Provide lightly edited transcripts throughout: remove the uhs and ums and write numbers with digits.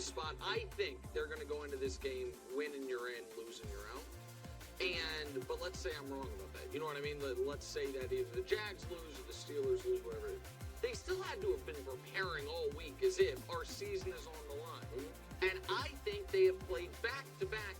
spot. I think they're going to go into this game winning you're in, losing you're out. But let's say I'm wrong about that. You know what I mean? Let's say that either the Jags lose or the Steelers lose, whatever it is. They still had to have been preparing all week as if our season is on the line. And I think they have played back-to-back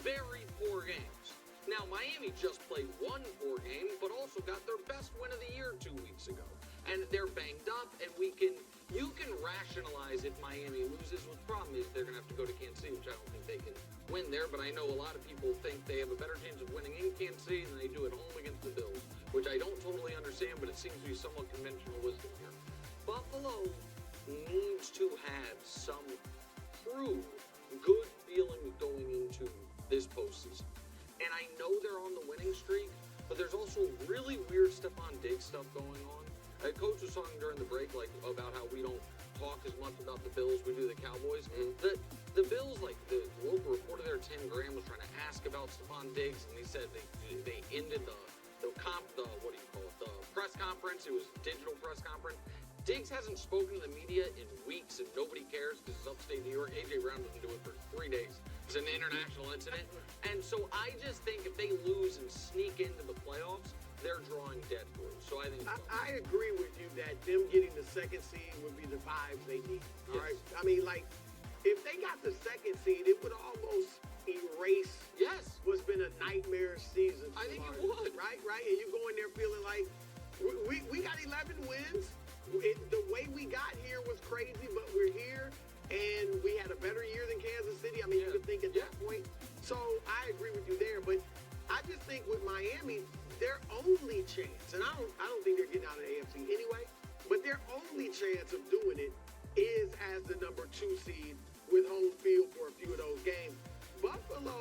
very poor games. Now, Miami just played one poor game, but also got their best win of the year 2 weeks ago. And they're banged up, and you can rationalize if Miami loses. The problem is they're going to have to go to Kansas City, which I don't think they can win there. But I know a lot of people think they have a better chance of winning in Kansas City than they do at home against the Bills, which I don't totally understand, but it seems to be somewhat conventional wisdom here. Buffalo needs to have some true good feeling going into this postseason. And I know they're on the winning streak, but there's also really weird Stephon Diggs stuff going on. Coach was talking during the break about how we don't talk as much about the Bills we do the Cowboys. The Bills, the local reporter there, Tim Graham, was trying to ask about Stephon Diggs, and he said they ended the press conference. It was a digital press conference. Diggs hasn't spoken to the media in weeks, and nobody cares because it's upstate New York. A.J. Brown doesn't do it for 3 days. It's an international incident. And so I just think if they lose and sneak into the playoffs, they're drawing dead through. So I think I agree with you that them getting the second seed would be the vibes they need. All right. I mean, if they got the second seed, it would almost erase what's been a nightmare season. I think it would. Right? And you go in there feeling like we got 11 wins. The way we got here was crazy, but we're here, and we had a better year than Kansas City. I mean, you could think at that point. So I agree with you there, but I just think with Miami, their only chance, and I don't think they're getting out of the AFC anyway, but their only chance of doing it is as the number 2 seed with home field for a few of those games. Buffalo,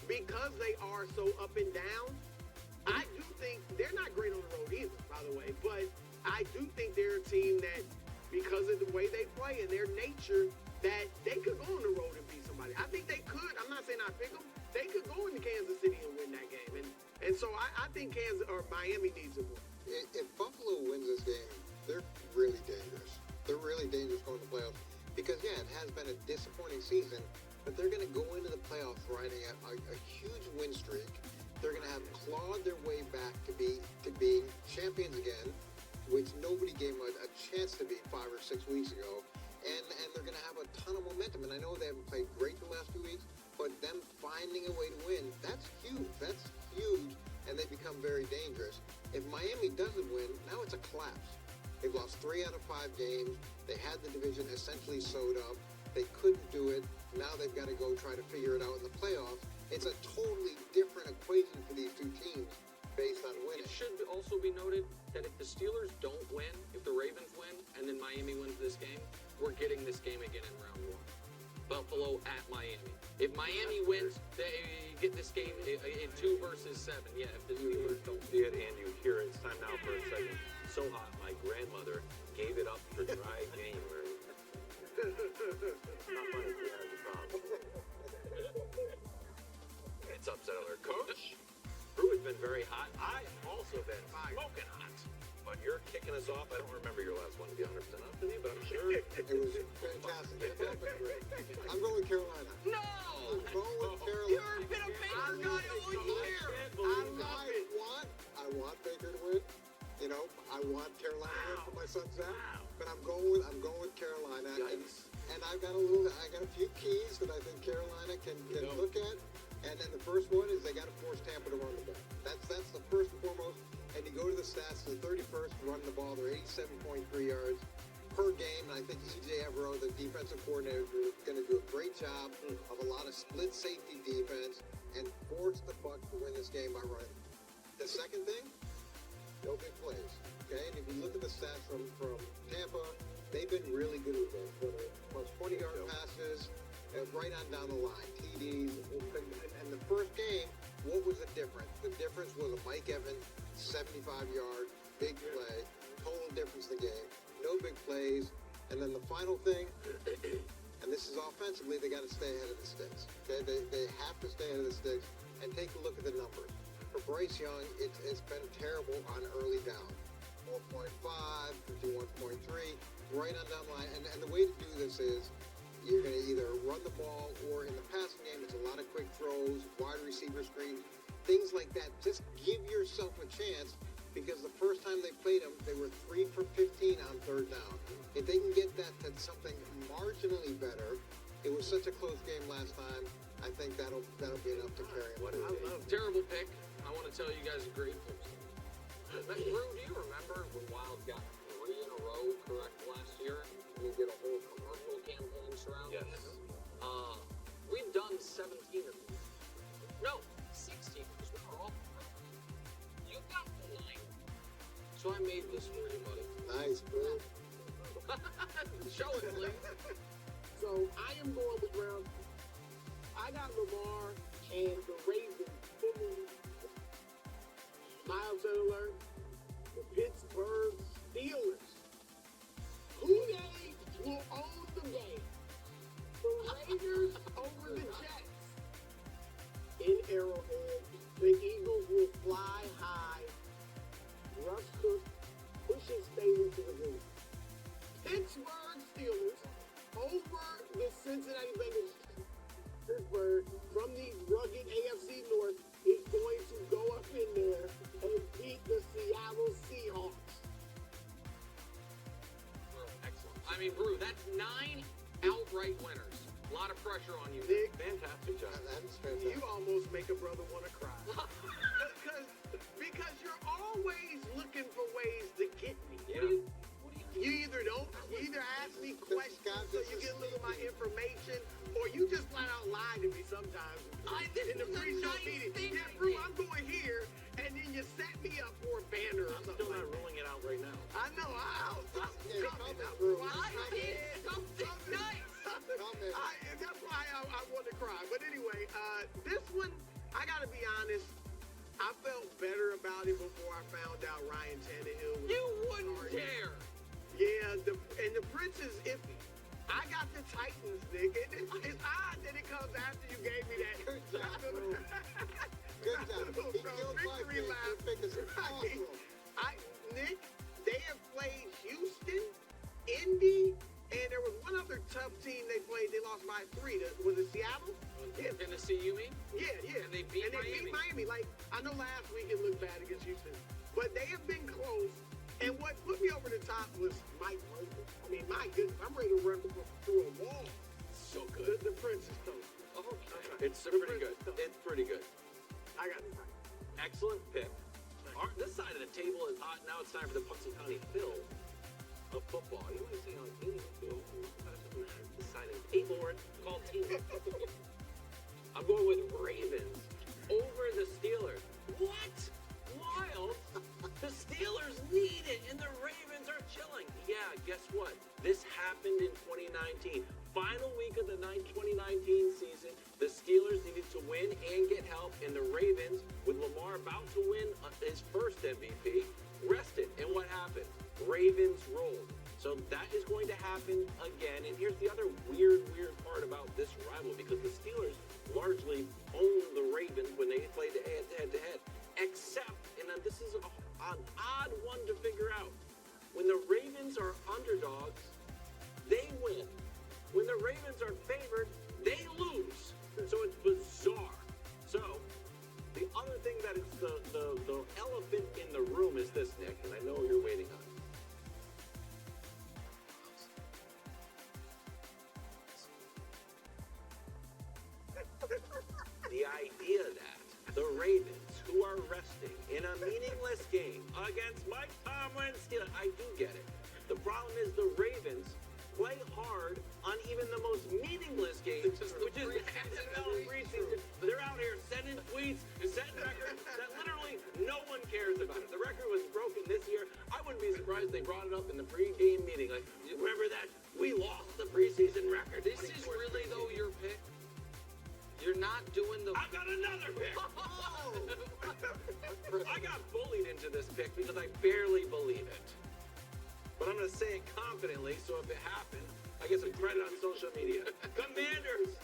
because they are so up and down, I do think they're not great on the road either, by the way, but I do think they're a team that, because of the way they play and their nature, that they could go on the road and beat somebody. I think they could. I'm not saying I pick them. They could go into Kansas City and win that game. And so I think Miami needs to win. If Buffalo wins this game, they're really dangerous. They're really dangerous going to the playoffs. Because, it has been a disappointing season, but they're going to go into the playoffs riding a huge win streak. They're going to have clawed their way back to being champions again, which nobody gave them a chance to be 5 or 6 weeks ago. And they're going to have a ton of momentum. And I know they haven't played great the last few weeks, but them finding a way to win, that's huge. That's huge. And they become very dangerous. If Miami doesn't win, now it's a collapse. They've lost 3 out of 5 games. They had the division essentially sewed up. They couldn't do it. Now they've got to go try to figure it out in the playoffs. It's a totally different equation for these two teams based on winning. It should also be noted that if the Steelers don't win, if the Ravens win, and then Miami wins this game, we're getting this game again in round 1. Buffalo at Miami. If Miami wins, they get this game in 2 versus 7. Yeah, if the Steelers don't. See it, and you hear it. It's time now for a segment. So hot, my grandmother gave it up for dry January. Not funny if you had the problem. It's upset alert, Coach. Brew has been very hot. I have also been smoking hot. But you're kicking us off. I don't remember your last one, to be 100% honest with you, but I'm sure it was fantastic. I'm going with Carolina. No! I'm going with Carolina. You've been a Baker guy all year! I want Baker to win. You know, I want Carolina to win for my son Zach. But I'm going with Carolina. And I've got a few keys that I think Carolina can look at. And then the first one is they got to force Tampa to run the ball. That's the first and foremost. And you go to the stats, the 31st running the ball, they're 87.3 yards per game. And I think E.J. Evero, the defensive coordinator, is going to do a great job of a lot of split safety defense and force the Bucs to win this game by running. The second thing, no big plays. Okay, and if you look at the stats from Tampa, they've been really good with those. Plus 20-yard passes, right on down the line, TDs. And the first game, what was the difference? The difference was a Mike Evans 75-yard big play, total difference in the game. No big plays. And then the final thing, and this is offensively, they got to stay ahead of the sticks. Okay, they have to stay ahead of the sticks and take a look at the numbers. For Bryce Young, it's been terrible on early down. 4.5, 51.3, right on down the line. And the way to do this is you're going to either run the ball, or in the passing game, it's a lot of quick throws, wide receiver screen, things like that. Just give yourself a chance, because the first time they played them, they were 3 for 15 on third down. If they can get that to something marginally better, it was such a close game last time. I think that'll be enough to carry them. Terrible pick. I want to tell you guys a great pick. Drew, do you remember when Wild got 3 in a row correct last year? We did a whole commercial campaign surrounding it. We've done 17 of them. No, 16 because we were all correct. You got 9. So I made this for you, buddy. Nice, bro. Show it, please. So I am going with round. I got Lamar and the Ravens. Miles alert. The Pittsburgh Steelers. Who they will own the game? The Raiders over the Jets. In Arrowhead, the Eagles will fly high. Russ Cook pushes Staley to the roof. Pittsburgh Steelers over the Cincinnati Bengals. Pittsburgh, from the rugged AFC North, is going to go up in there and beat the Seattle Seahawks. Excellent. I mean, Brew, that's 9 outright winners. A lot of pressure on you. Nick, Fantastic job. That's fantastic. you almost make a brother want to cry. because you're always looking for ways to get me. Yeah. You either ask me questions so you get a little of my information, or you just flat out lie to me sometimes. In the pre-show meeting, yeah, Brew, I'm going here, and then you set me up for a banner or I'm something still like not that. ruling it out right now. I know. That's why I want to cry. But anyway, this one, I got to be honest, I felt better about it before I found out Ryan Tannehill was You wouldn't dare. Yeah, and the Prince is iffy. I got the Titans, Nick. It's odd that it comes after you gave me that. Good job, bro. Good job. He killed my victory pick. lap. Your pick is awesome. Nick, they have played Houston, Indy, and there was one other tough team they played. They lost by 3. Was it Seattle? Yeah. Tennessee, you mean? Yeah. And they beat Miami. Like, I know last week it looked bad against Houston, but they have been close. And what put me over the top was Mike Vrabel. I mean, my goodness, I'm ready to run through a wall. So good. The Prince is toast. Okay. It's pretty good. It's pretty good. I got it. Excellent pick. This side of the table is hot. Now it's time for the Punxsutawney Phil of football. You want to say on team? This side of the table, or it's called team. I'm going with Ravens over the Steelers. What? Wild? The Steelers need it, and the Ravens are chilling. Yeah, guess what? This happened in 2019. Final week of the 2019 season, the Steelers needed to win and get help, and the Ravens, with Lamar about to win his first MVP, rested. And what happened? Ravens rolled. So that is going to happen again. And here's the other weird part about this rivalry, because the Steelers largely owned the Ravens when they played head-to-head. Except, and then this is an odd one to figure out, when the Ravens are underdogs, they win. When the Ravens are favored, they lose. So it's bizarre. So the other thing that is the elephant in the room is this, Nick, and I know you're waiting on it. The idea that the Ravens, who are resting in a meaningless game against Mike Tomlin's Steelers, I do get it. The problem is the Ravens play hard on even the most meaningless games, which is the NFL preseason. They're out here sending tweets, setting records that literally no one cares about it. The record was broken this year. I wouldn't be surprised they brought it up in the pre-game meeting. Like, remember that? We lost the preseason record. This is really, though, your pick? You're not doing the... I've got another pick! I got bullied into this pick because I barely believe it. But I'm going to say it confidently, so if it happened, I get some credit on social media. Commanders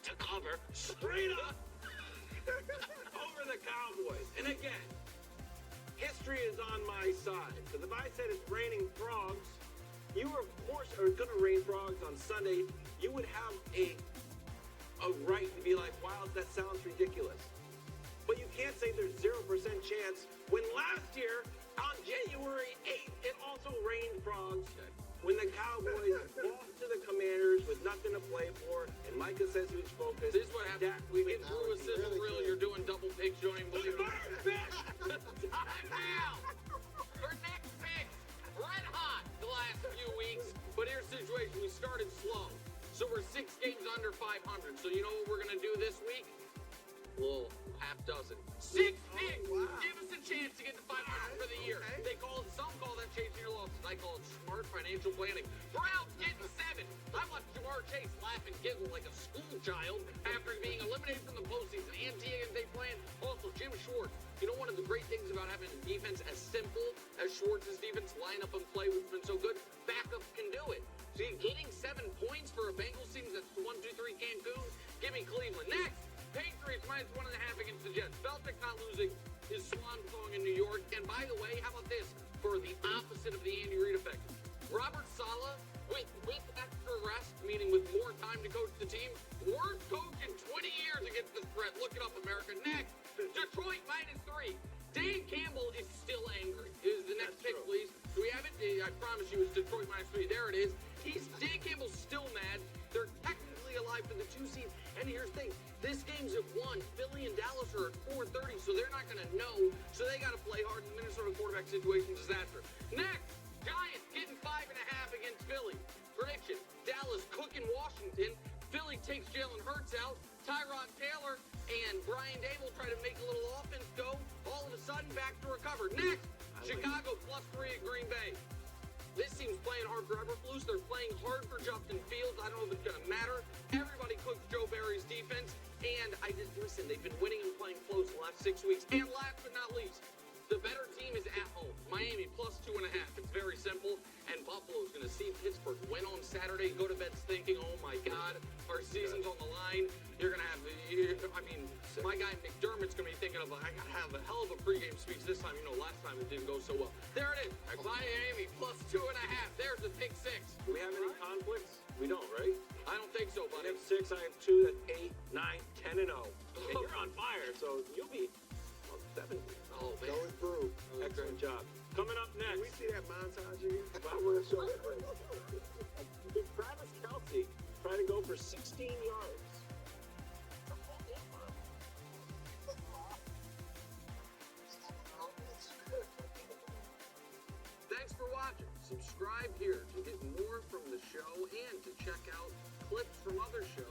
to cover straight up over the Cowboys. And again, history is on my side. Because if I said it's raining frogs, you of course are going to rain frogs on Sunday. You would have a right to be like, wow, that sounds ridiculous. But you can't say there's 0% chance when last year on January 8th it also rained frogs when the Cowboys lost to the Commanders with nothing to play for, and Micah says he was focused. This is what happens. We get through a sizzle reel. You're doing double picks. You don't even believe it. Time out for next picks. Red hot the last few weeks, but here's the situation. We started slow, so we're 6 games under 500. So you know what we're gonna do this week? A little half dozen. 6 picks. Wow. Give us a chance to get to 500 for the year. Okay. Some call that chasing your losses. I call it smart financial planning. Browns getting 7. I watched Jamar Chase laugh and giggle like a school child after being eliminated from the postseason. And they playing. Also, Jim Schwartz. You know, one of the great things about having a defense as simple as Schwartz's defense, line up and play, which has been so good, backups can do it. So you're getting 7 points for a Bengals team that's 1-2-3 Cancun. Give me Cleveland. Next, Patriots -1.5 against the Jets. Belichick not losing his swan song in New York. And by the way, how about this for the opposite of the Andy Reid effect? Robert Saleh with extra rest, meaning with more time to coach the team. Worst coach in 20 years against the spread. Look it up, America. Next, Detroit -3. Dan Campbell is still angry. Is the next pick, please? Do we have it? I promise you it's Detroit -3. There it is. Dan Campbell's still mad. They're technically alive for the 2 seed. And here's the thing. This game's at 1. Philly and Dallas are at 4:30, so they're not going to know. So they got to play hard. The Minnesota quarterback situation disaster. Next, Giants getting 5.5 against Philly. Prediction, Dallas cooking Washington. Philly takes Jalen Hurts out. Tyrod Taylor and Brian Dable try to make a little offense go. All of a sudden, back to recover. Next, Chicago +3 at Green Bay. This team's playing hard for Eberflus. They're playing hard for Justin Fields. I don't know if it's going to matter. Everybody cooks Joe Barry's defense. And listen, they've been winning and playing close the last 6 weeks. And last but not least, the better team is at home. Miami +2.5. It's very simple. And Buffalo's going to see Pittsburgh win on Saturday. Go to bed thinking, oh my God, our season's on the line. You're going to have, my guy McDermott's going to be thinking of, I got to have a hell of a pregame speech this time. You know, last time it didn't go so well. There it is. Miami +2.5. There's the pick 6. Do we have any conflicts? We don't, right? I don't think so, I buddy. have 6, I have 2, that's 8, 9, 10, and 0. And you're on fire, so you'll be 7. Oh, man. Going through. Excellent job. Coming up Can we next, see that montage again? did Travis Kelce try to go for 16 yards? Thanks for watching. Subscribe here to get more from the show and to check out clips from other shows.